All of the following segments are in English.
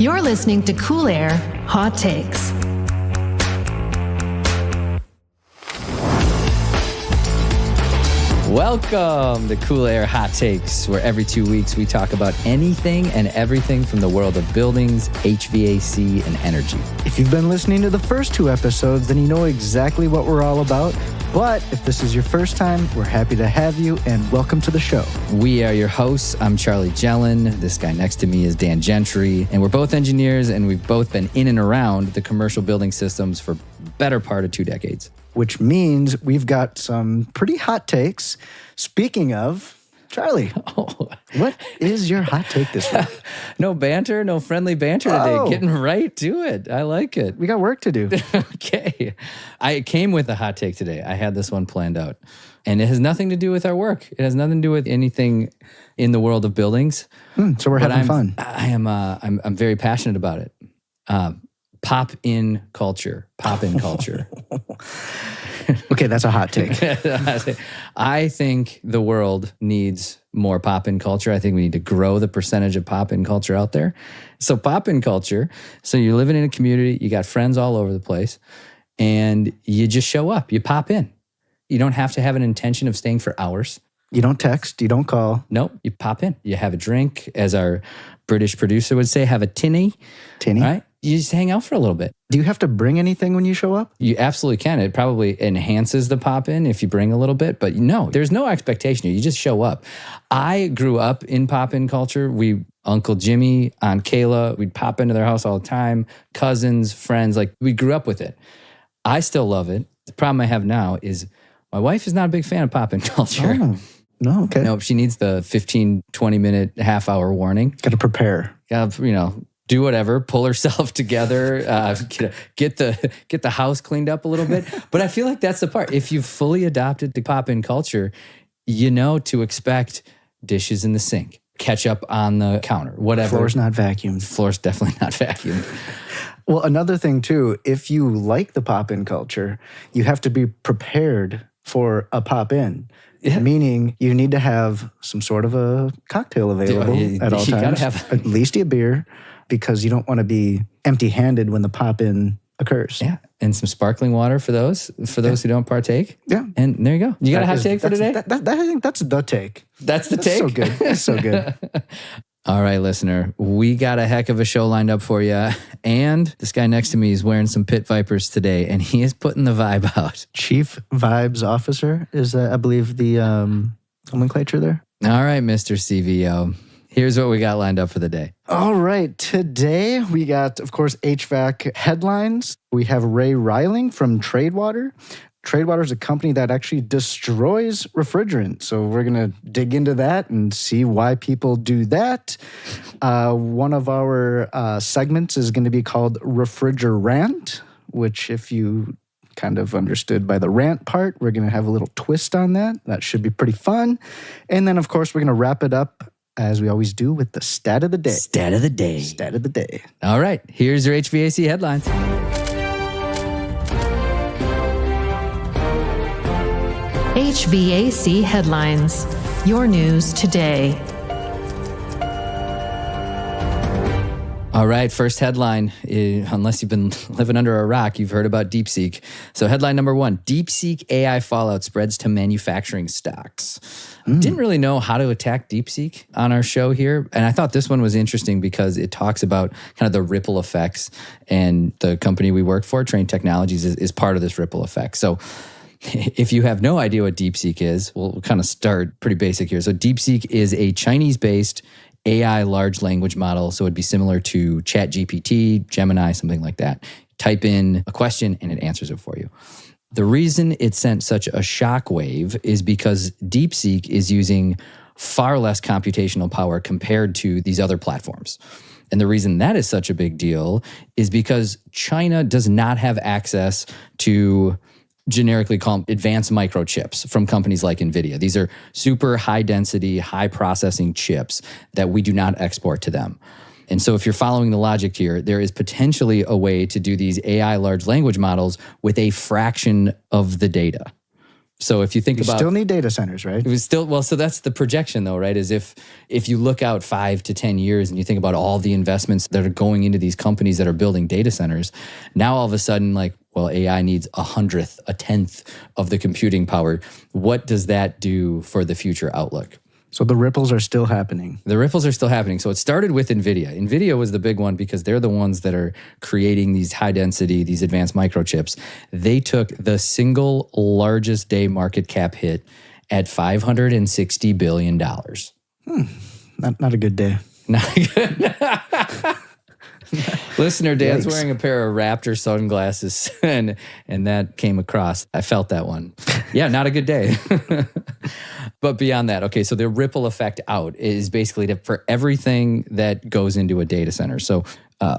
You're listening to Cool Air Hot Takes. Welcome to Cool Air Hot Takes, where every 2 weeks we talk about anything and everything from the world of buildings, HVAC, and energy. If you've been listening to the first 2 episodes, then you know exactly what we're all about. But if this is your first time, we're happy to have you, and welcome to the show. We are your hosts. I'm Charlie Jelen. This guy next to me is Dan Gentry, and we're both engineers, and we've both been in and around the commercial building systems for better part of 2 decades. Which means we've got some pretty hot takes. Speaking of, Charlie, what is your hot take this week? No banter, no friendly banter today. Getting right to it. I like it. We got work to do. Okay. I came with a hot take today. I had this one planned out. And it has nothing to do with our work. It has nothing to do with anything in the world of buildings. So we're having fun. I'm very passionate about it. Pop-in culture. Pop-in culture. Okay, that's a hot take. I think the world needs more pop-in culture. I think we need to grow the percentage of pop-in culture out there. So pop-in culture, so you're living in a community, you got friends all over the place, and you just show up. You pop in. You don't have to have an intention of staying for hours. You don't text, you don't call. Nope, you pop in. You have a drink, as our British producer would say, have a tinny. Tinny. Right? You just hang out for a little bit. Do you have to bring anything when you show up? You absolutely can. It probably enhances the pop-in if you bring a little bit, but no, there's no expectation here. You just show up. I grew up in pop-in culture. Uncle Jimmy, Aunt Kayla, we'd pop into their house all the time. Cousins, friends, we grew up with it. I still love it. The problem I have now is my wife is not a big fan of pop-in culture. Oh, no, okay. No, she needs the 15, 20-minute, half-hour warning. Got to prepare. Got to, do whatever, pull herself together, get the house cleaned up a little bit. But I feel like that's the part. If you've fully adopted the pop-in culture, you know to expect dishes in the sink, ketchup on the counter, whatever. Floor's not vacuumed. Floor's definitely not vacuumed. Well, another thing too, if you like the pop-in culture, you have to be prepared for a pop-in. Yeah. Meaning you need to have some sort of a cocktail available at all times. At least a beer, because you don't want to be empty-handed when the pop-in occurs. Yeah, and some sparkling water for those who don't partake. Yeah. And there you go. You got a hot take for today? I think that's the take. That's the take? So good. That's so good. All right, listener, we got a heck of a show lined up for you. And this guy next to me is wearing some Pit Vipers today, and he is putting the vibe out. Chief Vibes Officer is, I believe, the nomenclature there. All right, Mr. CVO. Here's what we got lined up for the day. All right. Today, we got, of course, HVAC headlines. We have Ray Reiling from Tradewater. Tradewater is a company that actually destroys refrigerant. So we're going to dig into that and see why people do that. One of our segments is going to be called RefrigeRANT, which if you kind of understood by the rant part, we're going to have a little twist on that. That should be pretty fun. And then, of course, we're going to wrap it up, as we always do, with the stat of the day. Stat of the day. Stat of the day. All right. Here's your HVAC headlines. HVAC headlines. Your news today. All right, first headline, unless you've been living under a rock, you've heard about DeepSeek. So headline number 1, DeepSeek AI fallout spreads to manufacturing stocks. Didn't really know how to attack DeepSeek on our show here. And I thought this one was interesting because it talks about kind of the ripple effects, and the company we work for, Trane Technologies, is part of this ripple effect. So if you have no idea what DeepSeek is, we'll kind of start pretty basic here. So DeepSeek is a Chinese-based AI large language model. So it'd be similar to ChatGPT, Gemini, something like that. Type in a question and it answers it for you. The reason it sent such a shockwave is because DeepSeek is using far less computational power compared to these other platforms. And the reason that is such a big deal is because China does not have access to generically called advanced microchips from companies like NVIDIA. These are super high density, high processing chips that we do not export to them. And so if you're following the logic here, there is potentially a way to do these AI large language models with a fraction of the data. So if you think You about still need data centers, right? it was still, well, so that's the projection though, right? Is if you look out 5 to 10 years and you think about all the investments that are going into these companies that are building data centers, now all of a sudden, like, well, AI needs 1/100th, 1/10th of the computing power. What does that do for the future outlook? So the ripples are still happening. The ripples are still happening. So it started with NVIDIA. NVIDIA was the big one because they're the ones that are creating these high density, these advanced microchips. They took the single largest day market cap hit at $560 billion. Not a good day. Not good. Listener, Dan's Yikes. wearing a pair of Raptor sunglasses, and that came across. I felt that one. Yeah, not a good day. But beyond that, okay, so the ripple effect out is basically for everything that goes into a data center. So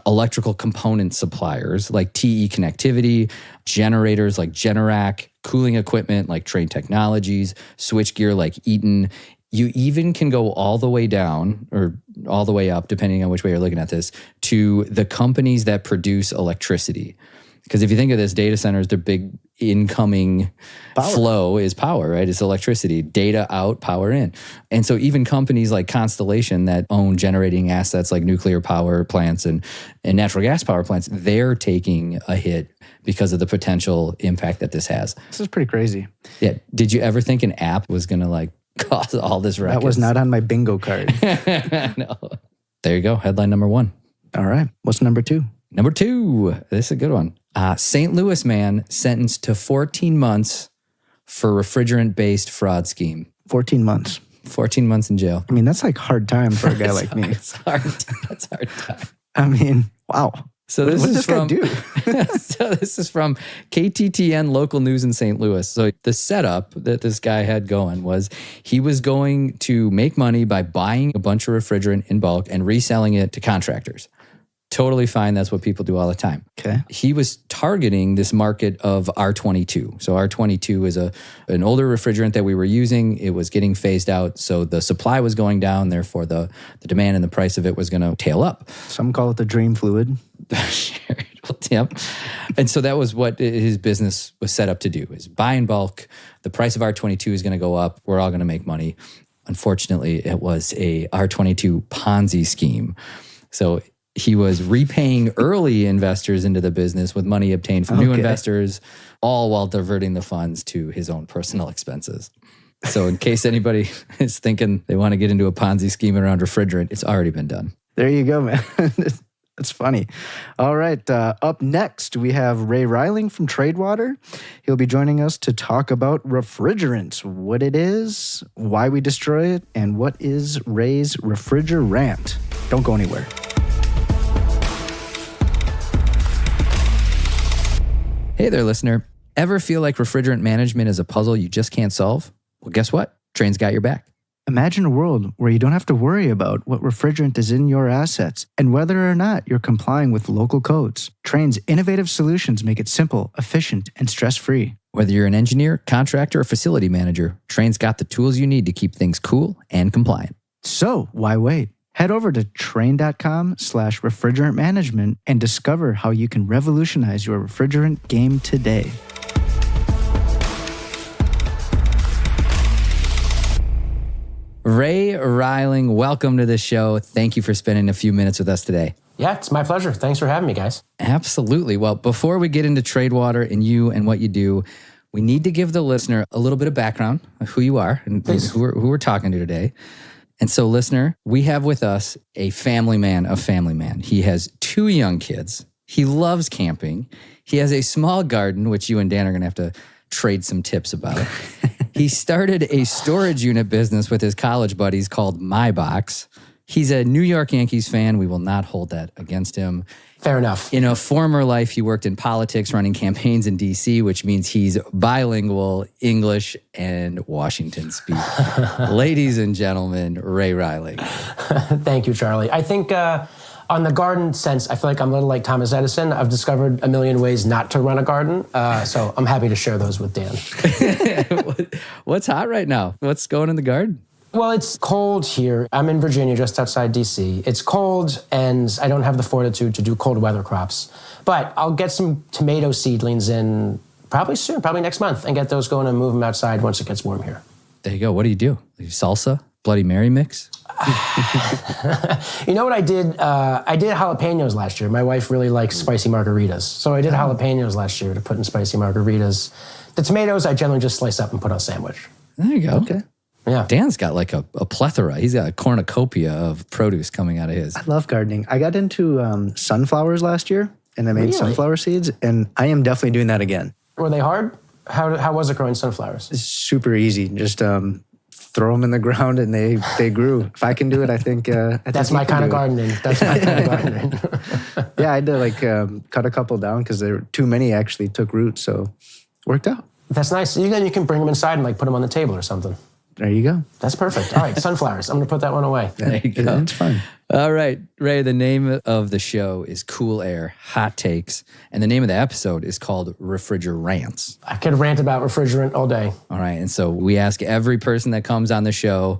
electrical component suppliers like TE Connectivity, generators like Generac, cooling equipment like Trane Technologies, switchgear like Eaton. You even can go all the way down or all the way up, depending on which way you're looking at this, to the companies that produce electricity. Because if you think of this, data centers, their big incoming flow is power, right? It's electricity, data out, power in. And so even companies like Constellation that own generating assets like nuclear power plants and natural gas power plants, they're taking a hit because of the potential impact that this has. This is pretty crazy. Yeah. Did you ever think an app was going to like cause all this ruckus? That was not on my bingo card. No. There you go. Headline number 1. All right. What's number 2? Number 2. This is a good one. St. Louis man sentenced to 14 months for refrigerant-based fraud scheme. 14 months. 14 months in jail. I mean, that's like hard time for a guy like me. It's hard. That's hard time. I mean, wow. So What this did is this guy from do? So this is from KTTN local news in St. Louis. So the setup that this guy had going was he was going to make money by buying a bunch of refrigerant in bulk and reselling it to contractors. Totally fine. That's what people do all the time. Okay. He was targeting this market of R22. So R22 is an older refrigerant that we were using. It was getting phased out. So the supply was going down. Therefore, the demand and the price of it was going to tail up. Some call it the dream fluid. Sure. Yep. And so that was what his business was set up to do, is buy in bulk. The price of R22 is going to go up. We're all going to make money. Unfortunately, it was a R22 Ponzi scheme. So he was repaying early investors into the business with money obtained from new investors, all while diverting the funds to his own personal expenses. So in case anybody is thinking they want to get into a Ponzi scheme around refrigerant, it's already been done. There you go, man. That's funny. All right. Up next, we have Ray Reiling from Tradewater. He'll be joining us to talk about refrigerants, what it is, why we destroy it, and what is Ray's RefrigeRANT. Don't go anywhere. Hey there, listener. Ever feel like refrigerant management is a puzzle you just can't solve? Well, guess what? Trane's got your back. Imagine a world where you don't have to worry about what refrigerant is in your assets and whether or not you're complying with local codes. Trane's innovative solutions make it simple, efficient, and stress-free. Whether you're an engineer, contractor, or facility manager, Trane's got the tools you need to keep things cool and compliant. So why wait? Head over to trane.com/refrigerant management and discover how you can revolutionize your refrigerant game today. Ray Reiling, welcome to the show. Thank you for spending a few minutes with us today. Yeah, it's my pleasure. Thanks for having me, guys. Absolutely. Well, before we get into Tradewater and you and what you do, we need to give the listener a little bit of background of who you are and who we're talking to today. And so, listener, we have with us a family man of family man. He has 2 young kids. He loves camping. He has a small garden, which you and Dan are going to have to trade some tips about. He started a storage unit business with his college buddies called My Box. He's a New York Yankees fan. We will not hold that against him. Fair enough. In a former life, he worked in politics, running campaigns in D.C., which means he's bilingual, English and Washington speak. Ladies and gentlemen, Ray Reiling. Thank you, Charlie. I think on the garden sense, I feel like I'm a little like Thomas Edison. I've discovered a million ways not to run a garden, so I'm happy to share those with Dan. What's hot right now? What's going in the garden? Well, it's cold here. I'm in Virginia, just outside D.C. It's cold, and I don't have the fortitude to do cold weather crops. But I'll get some tomato seedlings in Probably soon, probably next month, and get those going and move them outside once it gets warm here. There you go. What do? Salsa? Bloody Mary mix? You know what I did? I did jalapenos last year. My wife really likes spicy margaritas. So I did jalapenos last year to put in spicy margaritas. The tomatoes I generally just slice up and put on a sandwich. There you go. Okay. Yeah. Dan's got like a plethora. He's got a cornucopia of produce coming out of his. I love gardening. I got into sunflowers last year, and I made sunflower seeds, and I am definitely doing that again. Were they hard? How was it growing sunflowers? It's super easy. Just throw them in the ground, and they grew. If I can do it, I think that's my kind of gardening. That's my kind of gardening. Yeah, I did cut a couple down because there were too many actually took root, so worked out. That's nice. Then you can bring them inside and put them on the table or something. There you go. That's perfect. All right, sunflowers. I'm going to put that one away. There you go. It's fun. All right, Ray, the name of the show is Cool Air, Hot Takes, and the name of the episode is called RefrigeRANTS. I could rant about refrigerant all day. All right, and so we ask every person that comes on the show,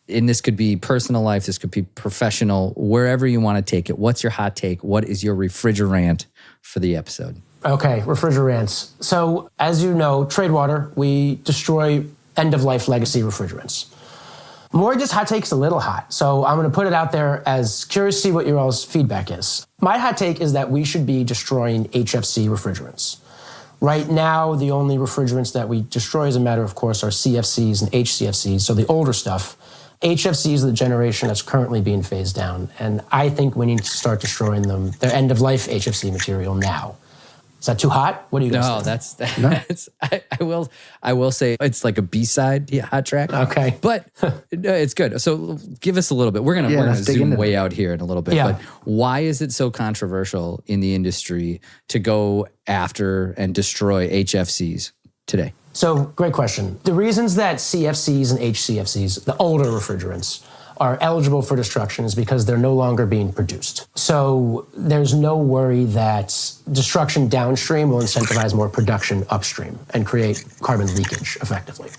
and this could be personal life, this could be professional, wherever you want to take it. What's your hot take? What is your refrigerant for the episode? Okay, refrigerants. So, as you know, Tradewater, we destroy end-of-life legacy refrigerants. More just hot take's a little hot, so I'm going to put it out there as curious to see what your all's feedback is. My hot take is that we should be destroying HFC refrigerants. Right now, the only refrigerants that we destroy, as a matter of course, are CFCs and HCFCs, so the older stuff. HFCs are the generation that's currently being phased down, and I think we need to start destroying them, their end-of-life HFC material now. Is that too hot? What do you guys think? That's I will say it's like a B-side hot track. Okay. But it's good. So give us a little bit. We're gonna zoom way out here in a little bit. Yeah. But why is it so controversial in the industry to go after and destroy HFCs today? So, great question. The reasons that CFCs and HCFCs, the older refrigerants, are eligible for destruction is because they're no longer being produced. So there's no worry that destruction downstream will incentivize more production upstream and create carbon leakage effectively.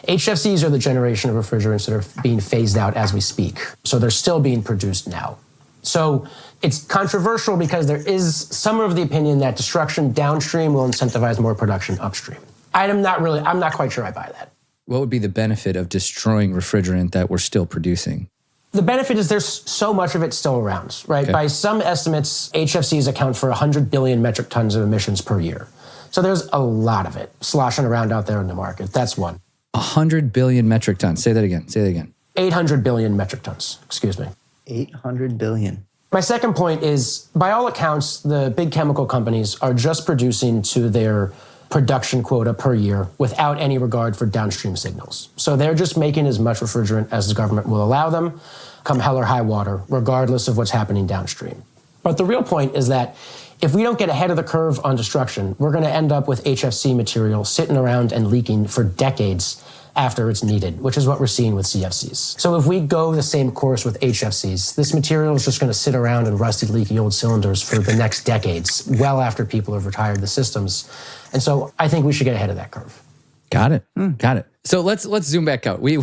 HFCs are the generation of refrigerants that are being phased out as we speak. So they're still being produced now. So it's controversial because there is some of the opinion that destruction downstream will incentivize more production upstream. I'm not quite sure I buy that. What would be the benefit of destroying refrigerant that we're still producing? The benefit is there's so much of it still around, right? Okay. By some estimates, HFCs account for 100 billion metric tons of emissions per year. So there's a lot of it sloshing around out there in the market. That's one. 100 billion metric tons. Say that again. 800 billion metric tons, excuse me. 800 billion. My second point is, by all accounts, the big chemical companies are just producing to their production quota per year without any regard for downstream signals. So they're just making as much refrigerant as the government will allow them, come hell or high water, regardless of what's happening downstream. But the real point is that if we don't get ahead of the curve on destruction, we're going to end up with HFC material sitting around and leaking for decades after it's needed, which is what we're seeing with CFCs. So if we go the same course with HFCs, this material is just going to sit around in rusty, leaky old cylinders for the next decades, well after people have retired the systems. And so I think we should get ahead of that curve. Got it. Got it. So let's zoom back out. We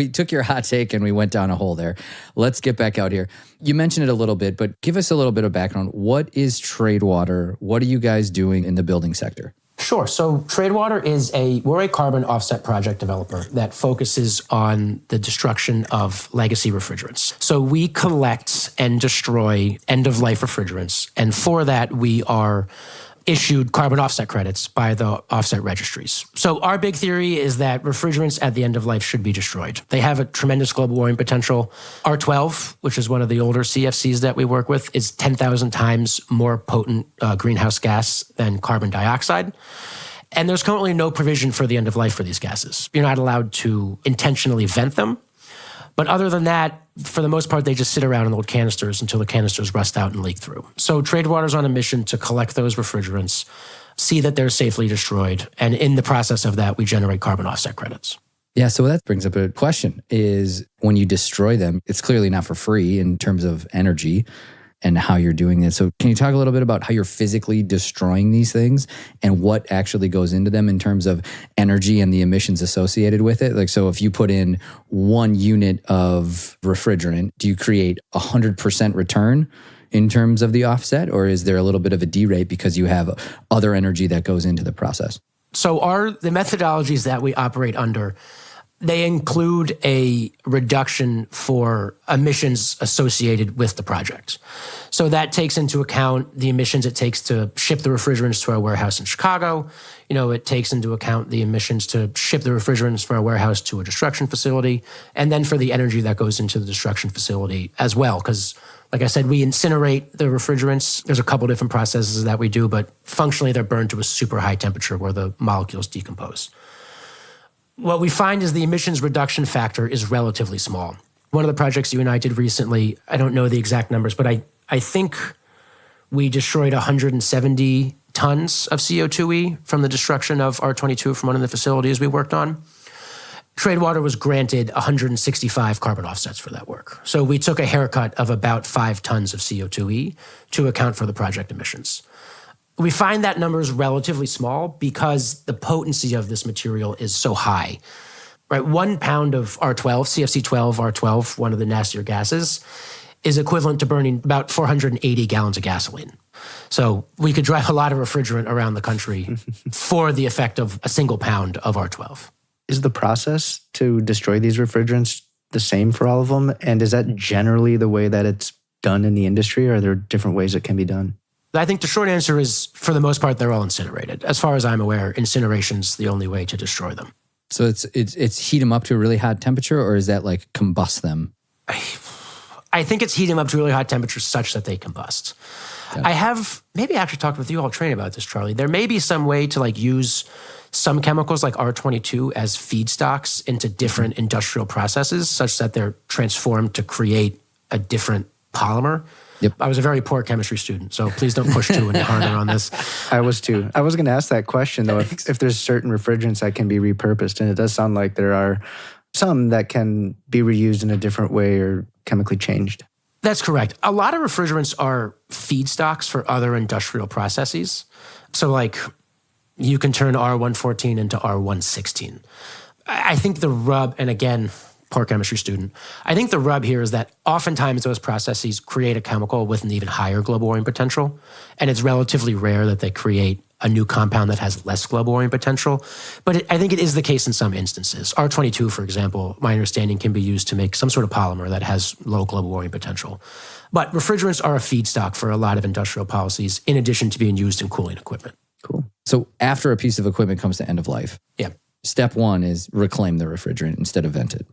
took your hot take and we went down a hole there. Let's get back out here. You mentioned it a little bit, but give us a little bit of background. What is Tradewater? What are you guys doing in the building sector? Sure. So Tradewater we're a carbon offset project developer that focuses on the destruction of legacy refrigerants. So we collect and destroy end-of-life refrigerants. And for that, we are issued carbon offset credits by the offset registries. So our big theory is that refrigerants at the end of life should be destroyed. They have a tremendous global warming potential. R12, which is one of the older CFCs that we work with, is 10,000 times more potent greenhouse gas than carbon dioxide. And there's currently no provision for the end of life for these gases. You're not allowed to intentionally vent them. But other than that, for the most part, they just sit around in old canisters until the canisters rust out and leak through. So Tradewater's on a mission to collect those refrigerants, see that they're safely destroyed, and in the process of that, we generate carbon offset credits. Yeah, so that brings up a question, is when you destroy them, it's clearly not for free in terms of energy and how you're doing it. So can you talk a little bit about how you're physically destroying these things and what actually goes into them in terms of energy and the emissions associated with it? Like, so if you put in 1 unit of refrigerant, do you create 100% return in terms of the offset, or is there a little bit of a derate because you have other energy that goes into the process? So the methodologies that we operate under, they include a reduction for emissions associated with the project. So that takes into account the emissions it takes to ship the refrigerants to our warehouse in Chicago. It takes into account the emissions to ship the refrigerants from our warehouse to a destruction facility, and then for the energy that goes into the destruction facility as well. Because, like I said, we incinerate the refrigerants. There's a couple different processes that we do, but functionally they're burned to a super high temperature where the molecules decompose. What we find is the emissions reduction factor is relatively small. One of the projects you and I did recently, I don't know the exact numbers, but I think we destroyed 170 tons of CO2e from the destruction of R22 from one of the facilities we worked on. Tradewater was granted 165 carbon offsets for that work. So we took a haircut of about 5 tons of CO2e to account for the project emissions. We find that number is relatively small because the potency of this material is so high. Right, 1 pound of R12, CFC12, R12, one of the nastier gases, is equivalent to burning about 480 gallons of gasoline. So we could drive a lot of refrigerant around the country for the effect of a single pound of R12. Is the process to destroy these refrigerants the same for all of them? And is that generally the way that it's done in the industry, or are there different ways it can be done? I think the short answer is, for the most part, they're all incinerated. As far as I'm aware, incineration's the only way to destroy them. So it's heat them up to a really hot temperature, or is that like combust them? I think it's heat them up to really hot temperatures such that they combust. Yeah. I have maybe actually talked with you all Trane about this, Charlie. There may be some way to use some chemicals like R22 as feedstocks into different industrial processes such that they're transformed to create a different polymer. Yep. I was a very poor chemistry student, so please don't push too harder on this. I was too. I was going to ask that question, though, if there's certain refrigerants that can be repurposed, and it does sound like there are some that can be reused in a different way or chemically changed. That's correct. A lot of refrigerants are feedstocks for other industrial processes. So you can turn R114 into R116. I think the rub, and again, poor chemistry student, I think the rub here is that oftentimes those processes create a chemical with an even higher global warming potential, and it's relatively rare that they create a new compound that has less global warming potential. But I think it is the case in some instances. R22, for example, my understanding can be used to make some sort of polymer that has low global warming potential. But refrigerants are a feedstock for a lot of industrial policies, in addition to being used in cooling equipment. Cool. So after a piece of equipment comes to end of life, step one is reclaim the refrigerant instead of vent it.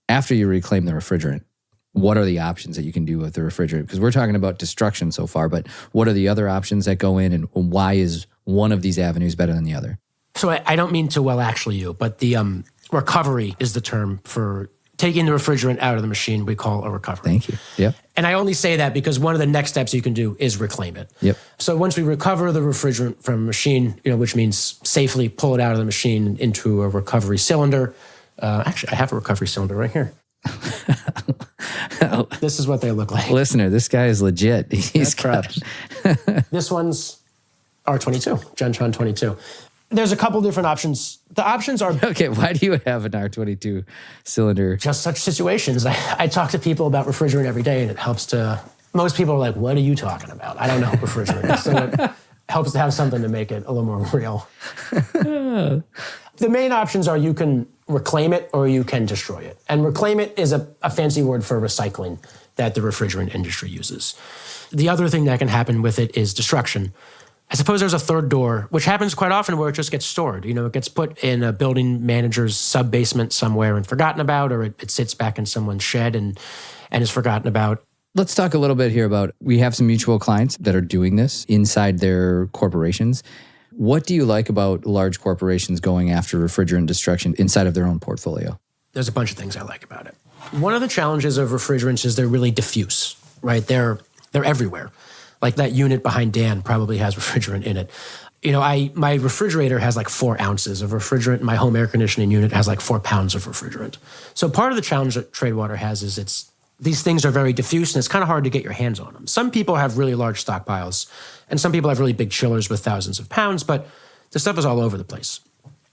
After you reclaim the refrigerant, what are the options that you can do with the refrigerant? Because we're talking about destruction so far, but what are the other options that go in, and why is one of these avenues better than the other? So I don't mean to actually you, but the recovery is the term for taking the refrigerant out of the machine. We call a recovery. Thank you. Yep. And I only say that because one of the next steps you can do is reclaim it. Yep. So once we recover the refrigerant from a machine, which means safely pull it out of the machine into a recovery cylinder. Actually, I have a recovery cylinder right here. This is what they look like. Listener, this guy is legit. He's props. This one's R22, Gentry 22. There's a couple different options. The options are... Okay, why do you have an R22 cylinder? Just such situations. I talk to people about refrigerant every day, and it helps to... Most people are like, what are you talking about? I don't know refrigerant. So it helps to have something to make it a little more real. The main options are you can reclaim it or you can destroy it. And reclaim it is a fancy word for recycling that the refrigerant industry uses. The other thing that can happen with it is destruction. I suppose there's a third door, which happens quite often where it just gets stored. It gets put in a building manager's sub-basement somewhere and forgotten about, or it sits back in someone's shed and is forgotten about. Let's talk a little bit here about, we have some mutual clients that are doing this inside their corporations. What do you like about large corporations going after refrigerant destruction inside of their own portfolio? There's a bunch of things I like about it. One of the challenges of refrigerants is they're really diffuse, right? They're everywhere. Like that unit behind Dan probably has refrigerant in it. My refrigerator has 4 ounces of refrigerant. My home air conditioning unit has 4 pounds of refrigerant. So part of the challenge that Tradewater has is these things are very diffuse, and it's kind of hard to get your hands on them. Some people have really large stockpiles, and some people have really big chillers with thousands of pounds, but the stuff is all over the place.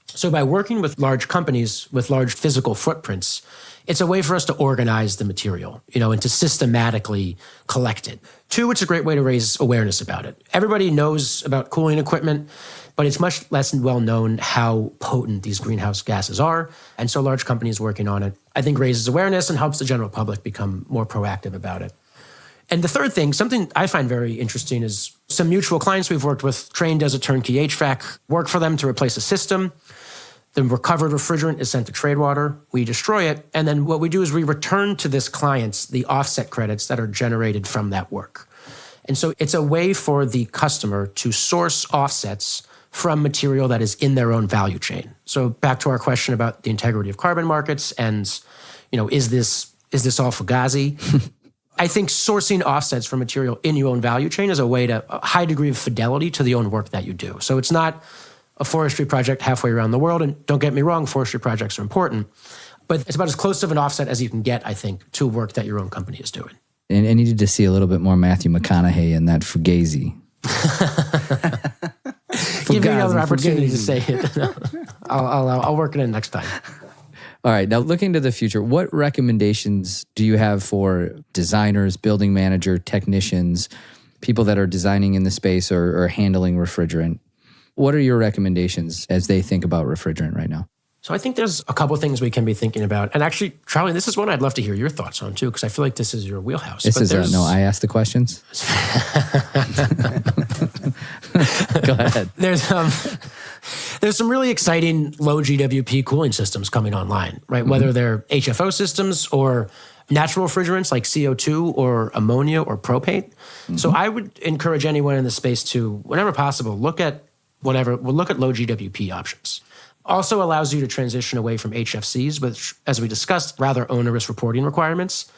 So by working with large companies with large physical footprints, it's a way for us to organize the material, and to systematically collect it. 2, it's a great way to raise awareness about it. Everybody knows about cooling equipment, but it's much less well known how potent these greenhouse gases are. And so large companies working on it, I think, raises awareness and helps the general public become more proactive about it. And the third thing, something I find very interesting, is some mutual clients we've worked with. Trane does a turnkey HVAC work for them to replace a system. The recovered refrigerant is sent to Tradewater. We destroy it. And then what we do is we return to this client the offset credits that are generated from that work. And so it's a way for the customer to source offsets from material that is in their own value chain. So back to our question about the integrity of carbon markets and, is this all fugazi? I think sourcing offsets from material in your own value chain is a way to a high degree of fidelity to the own work that you do. So it's not a forestry project halfway around the world. And don't get me wrong, forestry projects are important, but it's about as close of an offset as you can get, I think, to work that your own company is doing. And I needed to see a little bit more Matthew McConaughey in that fugazi. Give me another opportunity to say it. I'll work it in next time. All right, now looking to the future, what recommendations do you have for designers, building manager, technicians, people that are designing in the space or handling refrigerant? What are your recommendations as they think about refrigerant right now? So I think there's a couple of things we can be thinking about. And actually, Charlie, this is one I'd love to hear your thoughts on too, because I feel like this is your wheelhouse. No, I asked the questions. Go ahead. There's some really exciting low GWP cooling systems coming online, right? Mm-hmm. Whether they're HFO systems or natural refrigerants like CO2 or ammonia or propane. Mm-hmm. So I would encourage anyone in the space to, whenever possible, look at low GWP options. Also allows you to transition away from HFCs, which, as we discussed, rather onerous reporting requirements.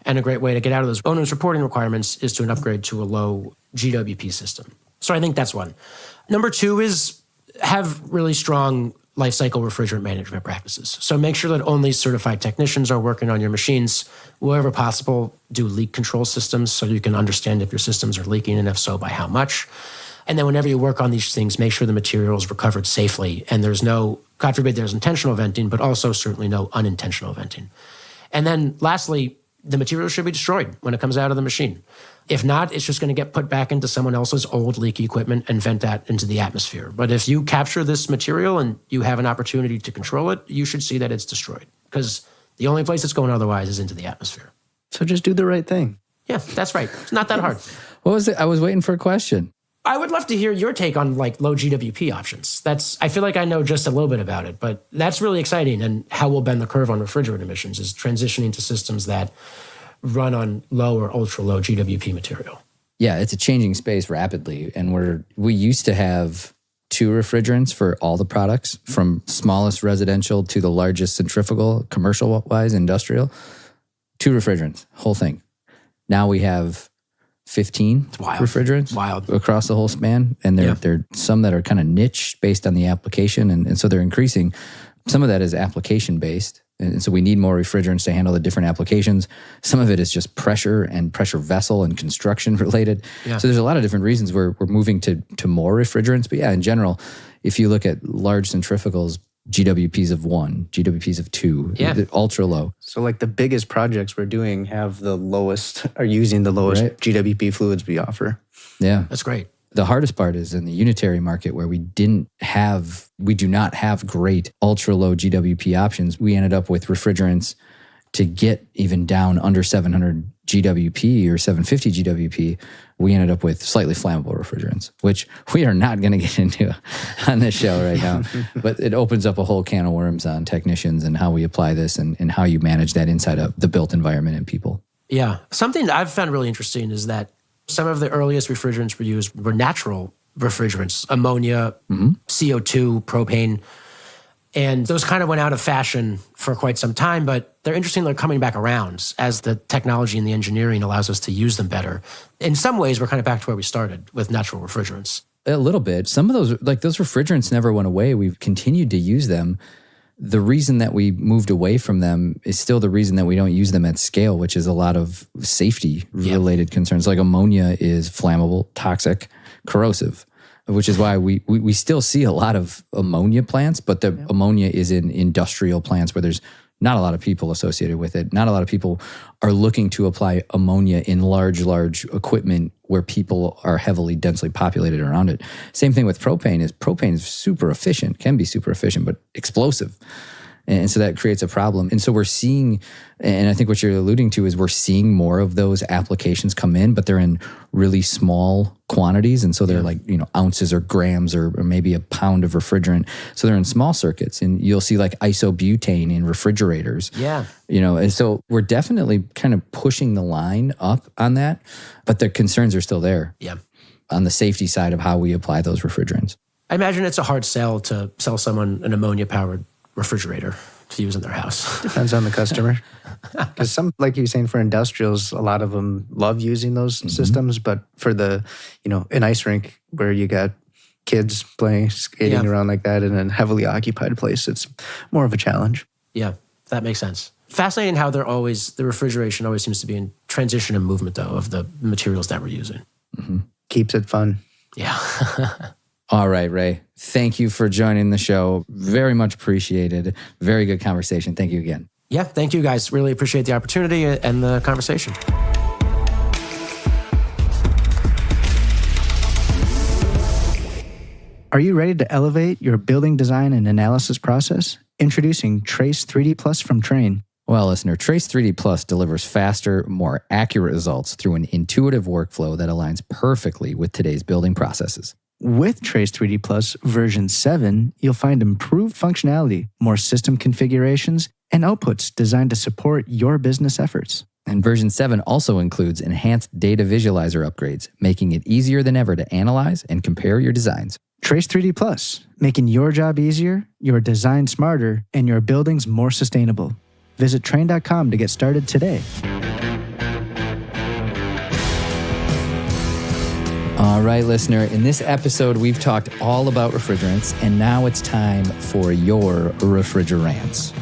And a great way to get out of those onerous reporting requirements is to an upgrade to a low GWP system. So I think that's one. Number 2 is have really strong life cycle refrigerant management practices. So make sure that only certified technicians are working on your machines. Wherever possible, do leak control systems so you can understand if your systems are leaking and if so, by how much. And then whenever you work on these things, make sure the material is recovered safely. And there's no, God forbid, there's intentional venting, but also certainly no unintentional venting. And then lastly, the material should be destroyed when it comes out of the machine. If not, it's just going to get put back into someone else's old leaky equipment and vent that into the atmosphere. But if you capture this material and you have an opportunity to control it, you should see that it's destroyed, because the only place it's going otherwise is into the atmosphere. So just do the right thing. Yeah, that's right. It's not that hard. What was it? I was waiting for a question. I would love to hear your take on low GWP options. I feel like I know just a little bit about it, but that's really exciting, and how we'll bend the curve on refrigerant emissions is transitioning to systems that run on low or ultra low GWP material. Yeah, it's a changing space rapidly, and we used to have 2 refrigerants for all the products, from smallest residential to the largest centrifugal, commercial-wise, industrial. 2 refrigerants, whole thing. Now we have 15 refrigerants across the whole span. And they're some that are kind of niche based on the application. And so they're increasing. Some of that is application based. And so we need more refrigerants to handle the different applications. Some of it is just pressure and pressure vessel and construction related. Yeah. So there's a lot of different reasons we're moving to more refrigerants. But yeah, in general, if you look at large centrifugals, GWPs of 1, GWPs of 2, ultra low. So like the biggest projects we're doing are using the lowest GWP fluids we offer. Yeah. That's great. The hardest part is in the unitary market, where we do not have great ultra low GWP options. We ended up with refrigerants to get even down under 700 GWP or 750 GWP. We ended up with slightly flammable refrigerants, which we are not going to get into on this show right now. But it opens up a whole can of worms on technicians and how we apply this and how you manage that inside of the built environment and people. Yeah. Something that I've found really interesting is that some of the earliest refrigerants we used were natural refrigerants, ammonia, CO2, propane. And those kind of went out of fashion for quite some time, but they're interesting. They're coming back around as the technology and the engineering allows us to use them better. In some ways, we're kind of back to where we started with natural refrigerants. A little bit. Some of those refrigerants never went away. We've continued to use them. The reason that we moved away from them is still the reason that we don't use them at scale, which is a lot of safety-related concerns. Like ammonia is flammable, toxic, corrosive, which is why we still see a lot of ammonia plants, but the ammonia is in industrial plants where there's not a lot of people associated with it. Not a lot of people are looking to apply ammonia in large equipment where people are heavily densely populated around it. Same thing with propane is super efficient, can be super efficient, but explosive. And so that creates a problem. And so we're seeing, and I think what you're alluding to is we're seeing more of those applications come in, but they're in really small quantities. And so they're like, ounces or grams or maybe a pound of refrigerant. So they're in small circuits. And you'll see like isobutane in refrigerators. Yeah. And so we're definitely kind of pushing the line up on that, but the concerns are still there. Yeah. On the safety side of how we apply those refrigerants. I imagine it's a hard sell to sell someone an ammonia-powered refrigerator to use in their house. Depends on the customer. Because some, like you were saying, for industrials, a lot of them love using those systems. But for the, an ice rink where you got kids playing, skating around like that in a heavily occupied place, it's more of a challenge. Yeah, that makes sense. Fascinating how the refrigeration always seems to be in transition and movement, though, of the materials that we're using. Mm-hmm. Keeps it fun. Yeah. All right, Ray. Thank you for joining the show. Very much appreciated. Very good conversation. Thank you again. Yeah, thank you guys. Really appreciate the opportunity and the conversation. Are you ready to elevate your building design and analysis process? Introducing Trace 3D Plus from Trane. Well, listener, Trace 3D Plus delivers faster, more accurate results through an intuitive workflow that aligns perfectly with today's building processes. With Trace 3D Plus version 7, you'll find improved functionality, more system configurations, and outputs designed to support your business efforts. And version 7 also includes enhanced data visualizer upgrades, making it easier than ever to analyze and compare your designs. Trace 3D Plus, making your job easier, your design smarter, and your buildings more sustainable. Visit Trane.com to get started today. All right, listener, in this episode, we've talked all about refrigerants, and now it's time for your refrigerants.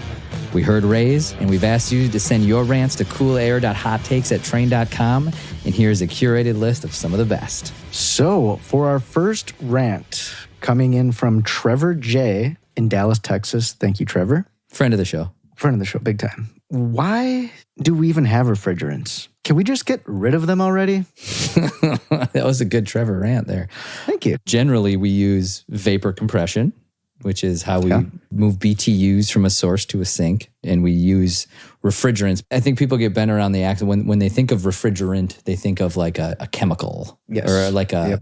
We heard Ray's, and we've asked you to send your rants to coolair.hottakes@trane.com, and here's a curated list of some of the best. So, for our first rant, coming in from Trevor J. in Dallas, Texas. Thank you, Trevor. Friend of the show. Friend of the show, big time. Why do we even have refrigerants? Can we just get rid of them already? That was a good Trevor rant there. Thank you. Generally, we use vapor compression, which is how we move BTUs from a source to a sink, and we use refrigerants. I think people get bent around the axle. When they think of refrigerant, they think of like a chemical, or like a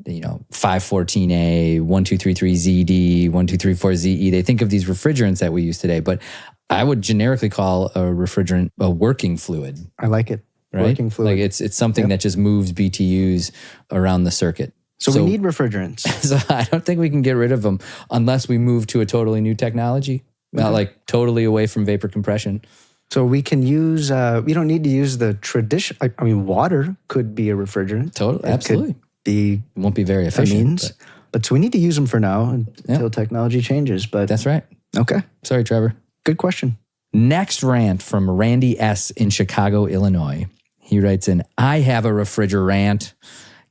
514A, 1233ZD, 1234ZE. They think of these refrigerants that we use today, but I would generically call a refrigerant a working fluid. I like it. Right? Working fluid. Like it's something that just moves BTUs around the circuit. So we need refrigerants. So I don't think we can get rid of them unless we move to a totally new technology, not like totally away from vapor compression. So we can use, we don't need to use the tradition. I mean, water could be a refrigerant. Totally, absolutely. It won't be very efficient. But so we need to use them for now until technology changes. But that's right. Okay. Sorry, Trevor. Good question. Next rant from Randy S. in Chicago, Illinois. He writes in, I have a refrigerant.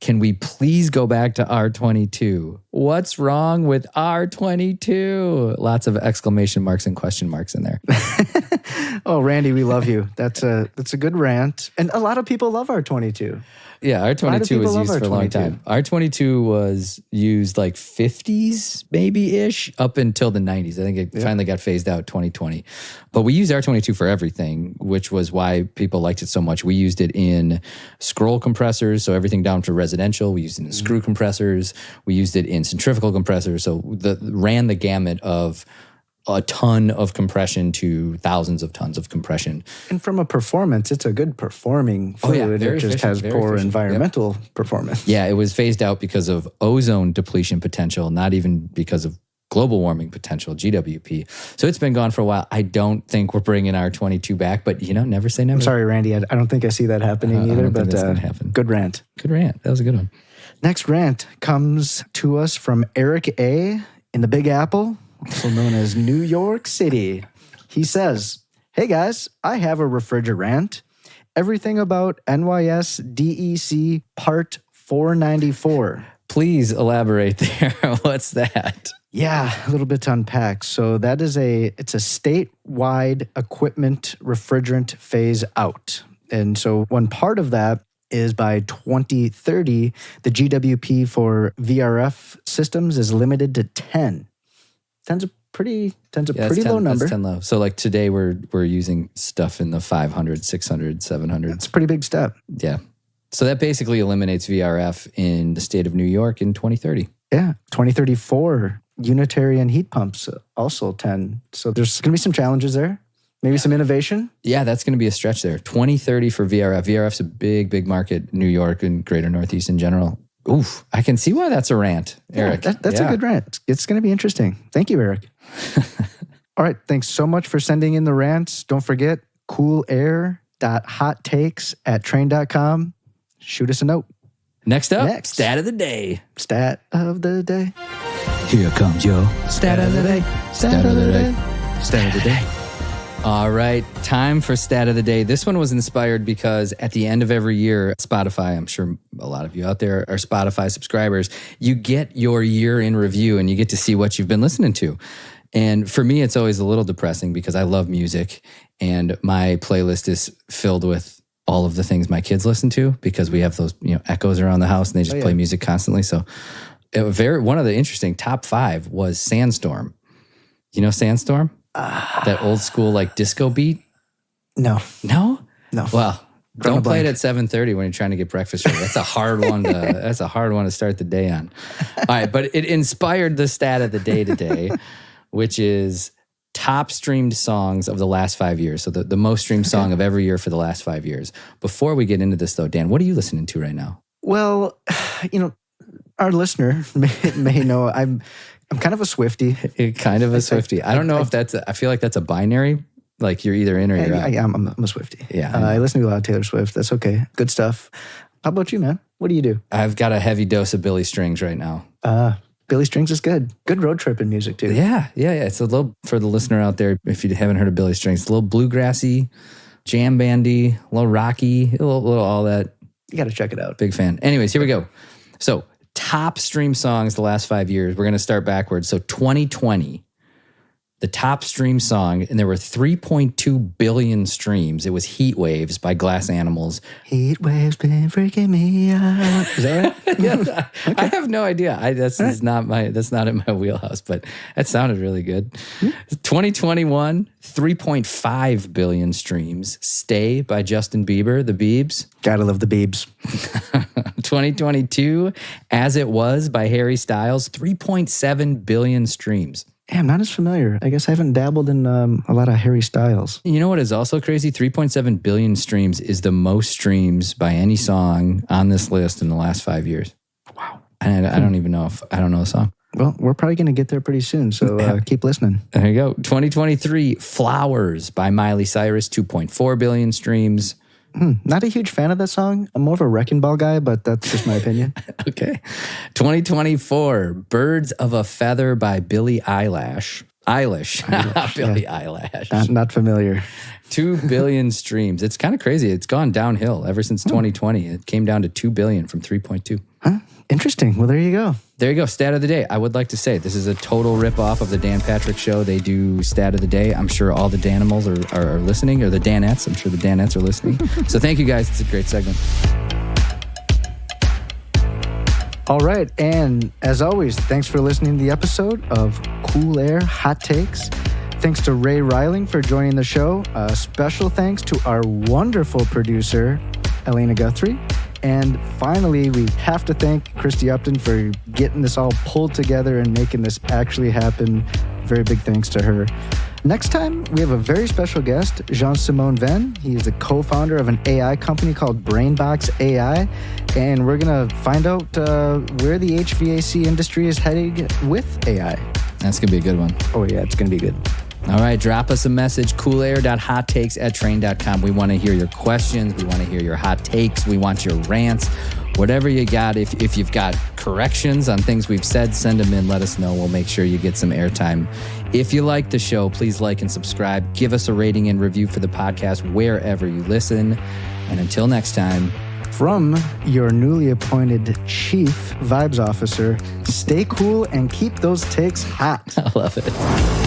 Can we please go back to R22? What's wrong with R22? Lots of exclamation marks and question marks in there. Oh, Randy, we love you. That's a good rant. And a lot of people love R22. Yeah, R22 was used for a long time. R22 was used like 50s maybe-ish up until the 90s. I think it finally got phased out 2020. But we used R22 for everything, which was why people liked it so much. We used it in scroll compressors, so everything down to residential. We used it in screw compressors. We used it in centrifugal compressors. So ran the gamut of a ton of compression to thousands of tons of compression. And from a performance, it's a good performing fluid. It just has poor environmental performance. Yeah, it was phased out because of ozone depletion potential, not even because of global warming potential, GWP. So it's been gone for a while. I don't think we're bringing R22 back, but never say never. I'm sorry, Randy. I don't think I see that happening either, but that's going to happen. Good rant. Good rant. That was a good one. Next rant comes to us from Eric A. in the Big Apple, also known as New York City. He says, hey guys, I have a refrigerant. Everything about NYS DEC Part 494. Please elaborate there. What's that? Yeah, a little bit to unpack. So that is it's a statewide equipment refrigerant phase out. And so one part of that is by 2030, the GWP for VRF systems is limited to 10. 10's a pretty low number. That's 10 low. So like today we're using stuff in the 500, 600, 700. It's a pretty big step. Yeah. So that basically eliminates VRF in the state of New York in 2030. Yeah. 2034, unitary and heat pumps also 10. So there's going to be some challenges there. Maybe some innovation. Yeah, that's going to be a stretch there. 2030 for VRF. VRF's a big market, New York and greater Northeast in general. Oof, I can see why that's a rant, Eric. Yeah, that's a good rant. It's going to be interesting. Thank you, Eric. All right. Thanks so much for sending in the rants. Don't forget, coolair.hottakes@trane.com. Shoot us a note. Next up, stat of the day. Stat of the day. Here comes your Stat of the day. Stat of the day. Stat of the day. All right, time for stat of the day. This one was inspired because at the end of every year, Spotify, I'm sure a lot of you out there are Spotify subscribers, you get your year in review and you get to see what you've been listening to. And for me, it's always a little depressing because I love music and my playlist is filled with all of the things my kids listen to because we have those echoes around the house and they just play music constantly. So one of the interesting top 5 was Sandstorm. You know Sandstorm? That old school like disco beat? No. Well, don't play it at 7:30 when you're trying to get breakfast ready. That's a hard one to start the day on. All right, but it inspired the stat of the day today, which is top streamed songs of the last 5 years. So the most streamed song of every year for the last 5 years. Before we get into this though, Dan, what are you listening to right now? Well, our listener may know I'm kind of a Swiftie. Kind of a Swiftie. I don't know if I feel like that's a binary. Like you're either in or you're out. I'm a Swiftie. Yeah. I listen to a lot of Taylor Swift. That's okay. Good stuff. How about you, man? What do you do? I've got a heavy dose of Billy Strings right now. Billy Strings is good. Good road trip in music too. Yeah. It's a little, for the listener out there, if you haven't heard of Billy Strings, it's a little bluegrassy, jam bandy, a little rocky, a little all that. You got to check it out. Big fan. Anyways, here we go. So top stream songs the last 5 years. We're going to start backwards. So 2020, the top stream song, and there were 3.2 billion streams. It was Heat Waves by Glass Animals. Heat waves been freaking me out. Is that right? Yeah, I have no idea. That's not in my wheelhouse, but that sounded really good. 2021, 3.5 billion streams. Stay by Justin Bieber, the Biebs. Gotta love the Biebs. 2022, As It Was by Harry Styles, 3.7 billion streams. Yeah, I'm not as familiar. I guess I haven't dabbled in a lot of Harry Styles. You know what is also crazy? 3.7 billion streams is the most streams by any song on this list in the last 5 years. Wow. And I don't even know I don't know the song. Well, we're probably going to get there pretty soon, so keep listening. There you go. 2023, Flowers by Miley Cyrus, 2.4 billion streams. Not a huge fan of that song. I'm more of a Wrecking Ball guy, but that's just my opinion. Okay. 2024, Birds of a Feather by Billie Eilish. Billie Eilish. Not familiar. 2 billion streams. It's kind of crazy. It's gone downhill ever since 2020. It came down to 2 billion from 3.2. Huh? Interesting. Well, there you go. There you go. Stat of the day. I would like to say this is a total ripoff of the Dan Patrick Show. They do stat of the day. I'm sure all the Danimals are listening, or the Danettes. I'm sure the Danettes are listening. So thank you guys. It's a great segment. All right. And as always, thanks for listening to the episode of Cool Air Hot Takes. Thanks to Ray Reiling for joining the show. Special thanks to our wonderful producer, Elena Guthrie. And finally, we have to thank Christy Upton for getting this all pulled together and making this actually happen. Very big thanks to her. Next time, we have a very special guest, Jean-Simon Venn. He is the co-founder of an AI company called Brainbox AI. And we're going to find out where the HVAC industry is heading with AI. That's going to be a good one. Oh, yeah, it's going to be good. All right, drop us a message, coolair.hottakes@trane.com. We want to hear your questions. We want to hear your hot takes. We want your rants. Whatever you got, if you've got corrections on things we've said, send them in. Let us know. We'll make sure you get some airtime. If you like the show, please like and subscribe. Give us a rating and review for the podcast wherever you listen. And until next time, From your newly appointed Chief Vibes Officer, stay cool and keep those takes hot. I love it.